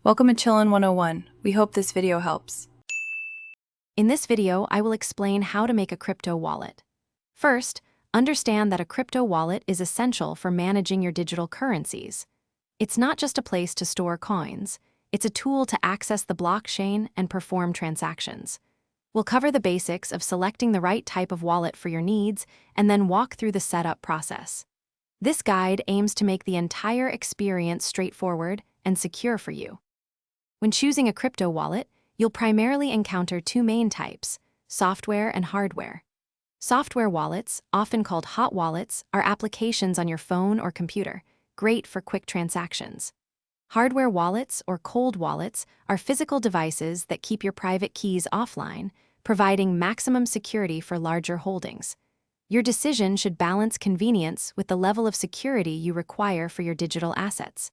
Welcome to Chillin' 101. We hope this video helps. In this video, I will explain how to make a crypto wallet. First, understand that a crypto wallet is essential for managing your digital currencies. It's not just a place to store coins, it's a tool to access the blockchain and perform transactions. We'll cover the basics of selecting the right type of wallet for your needs and then walk through the setup process. This guide aims to make the entire experience straightforward and secure for you. When choosing a crypto wallet, you'll primarily encounter two main types: software and hardware. Software wallets, often called hot wallets, are applications on your phone or computer, great for quick transactions. Hardware wallets, or cold wallets, are physical devices that keep your private keys offline, providing maximum security for larger holdings. Your decision should balance convenience with the level of security you require for your digital assets.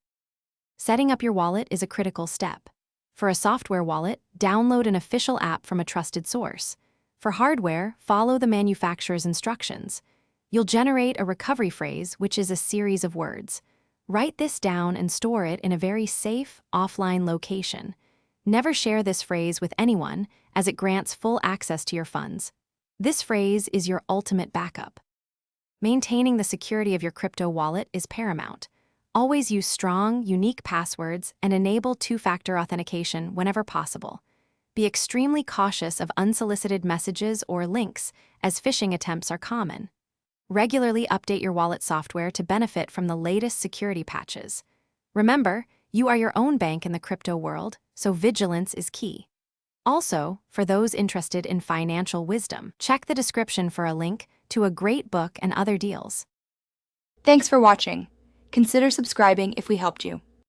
Setting up your wallet is a critical step. For a software wallet, download an official app from a trusted source. For hardware, follow the manufacturer's instructions. You'll generate a recovery phrase, which is a series of words. Write this down and store it in a very safe, offline location. Never share this phrase with anyone, as it grants full access to your funds. This phrase is your ultimate backup. Maintaining the security of your crypto wallet is paramount. Always use strong, unique passwords and enable two-factor authentication whenever possible. Be extremely cautious of unsolicited messages or links, as phishing attempts are common. Regularly update your wallet software to benefit from the latest security patches. Remember, you are your own bank in the crypto world, so vigilance is key. Also, for those interested in financial wisdom, check the description for a link to a great book and other deals. Thanks for watching. Consider subscribing if we helped you.